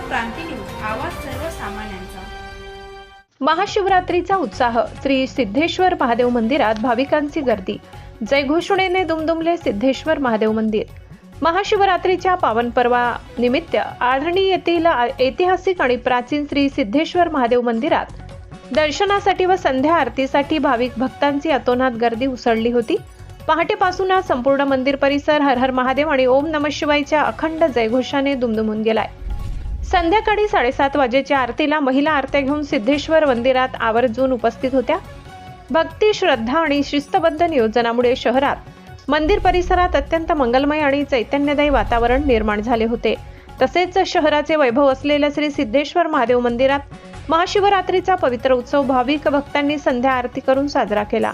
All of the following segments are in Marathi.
क्रांती न्यूज, आवाज सर्वसामान्यांचा। महाशिवरात्रीचा उत्साह। श्री सिद्धेश्वर महादेव मंदिरात भाविकांची गर्दी। जयघोषणेने दुमदुमले सिद्धेश्वर महादेव मंदिर। महाशिवरात्रीच्या पावन पर्वा निमित्त आढळणी येथील ऐतिहासिक आणि प्राचीन श्री सिद्धेश्वर महादेव मंदिरात दर्शनासाठी व संध्या आरतीसाठी भाविक भक्तांची अतोनात गर्दी उसळली होती। पहाटेपासूनच संपूर्ण मंदिर परिसर हर हर महादेव आणि ओम नमः शिवायच्या अखंड जयघोषाने दुमदुमून गेलाय। संध्याकाळी 7:30 वाजेच्या आरतीला महिला आरत्या घेऊन सिद्धेश्वर मंदिरात आवर्जून उपस्थित होत्या। भक्ती, श्रद्धा आणि शिस्तबद्ध नियोजनामुळे शहरात मंदिर परिसरात अत्यंत मंगलमय आणि चैतन्यदायी वातावरण निर्माण झाले होते। तसेच शहराचे वैभव असलेल्या श्री सिद्धेश्वर महादेव मंदिरात महाशिवरात्रीचा पवित्र उत्सव भाविक भक्तांनी संध्या आरती करून साजरा केला।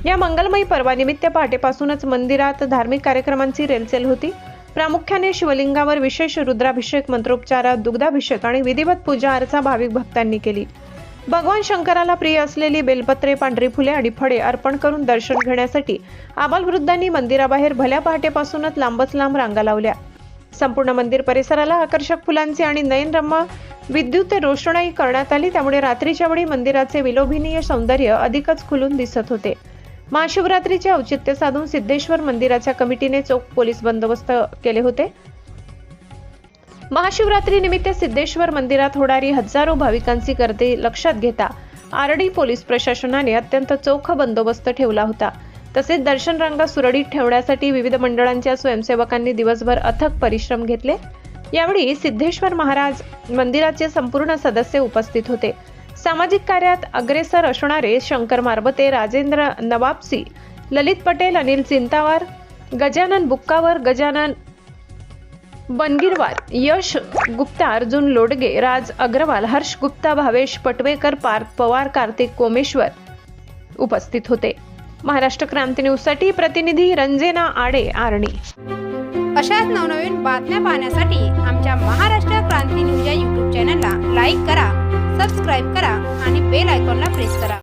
या मंगलमयी पर्वानिमित्त पहाटेपासूनच मंदिरात धार्मिक कार्यक्रमांची रेलचेल होती। प्रामुख्याने शिवलिंगावर विशेष रुद्राभिषेक, मंत्रोपचार, दुग्धाभिषेक आणि विधिवत पूजा अर्चा भाविक भक्तांनी केली। भगवान शंकराला प्रिय असलेली बेलपत्रे, पांढरी फुले आणि फळे अर्पण करून दर्शन घेण्यासाठी आबालवृद्धांनी मंदिराबाहेर भल्या पहाटेपासूनच लांबच लांब रांगा लावल्या। संपूर्ण मंदिर परिसराला आकर्षक फुलांची आणि नयनरम्य विद्युत रोषणाई करण्यात आली, त्यामुळे रात्रीच्या वेळी मंदिराचे विलोभनीय सौंदर्य अधिकच खुलून दिसत होते। महाशिवरात्रीचे औचित्य साधून सिद्धेश्वर मंदिराच्या कमिटीने चोख पोलीस बंदोबस्त केले होते। महाशिवरात्री निमित्त सिद्धेश्वर मंदिरात होणारी हजारो भाविकांची गर्दी लक्षात घेता आरडी पोलीस प्रशासनाने अत्यंत चोख बंदोबस्त ठेवला होता। तसेच दर्शन रांगा सुरळीत ठेवण्यासाठी विविध मंडळांच्या स्वयंसेवकांनी दिवसभर अथक परिश्रम घेतले। यावेळी सिद्धेश्वर महाराज मंदिराचे संपूर्ण सदस्य उपस्थित होते। सामाजिक कार्यात अग्रेसर असणारे शंकर मारबते, राजेंद्र नवाबसी, ललित पटेल, अनिल चिंतावार, गजानन बुक्कावर, गजानन बनगिरवार, यश गुप्ता, अर्जुन लोडगे, राज अग्रवाल, हर्ष गुप्ता, भावेश पटवेकर, पार्थ पवार, कार्तिक कोमेश्वर उपस्थित होते। महाराष्ट्र क्रांती न्यूज साठी प्रतिनिधी रंजना आडे, आर्णी। अशाच नवनवीन बातम्या पाहण्यासाठी आमच्या महाराष्ट्र क्रांती न्यूज या YouTube चॅनलला लाईक करा, सबस्क्राईब करा आणि बेल आयकॉनला प्रेस करा।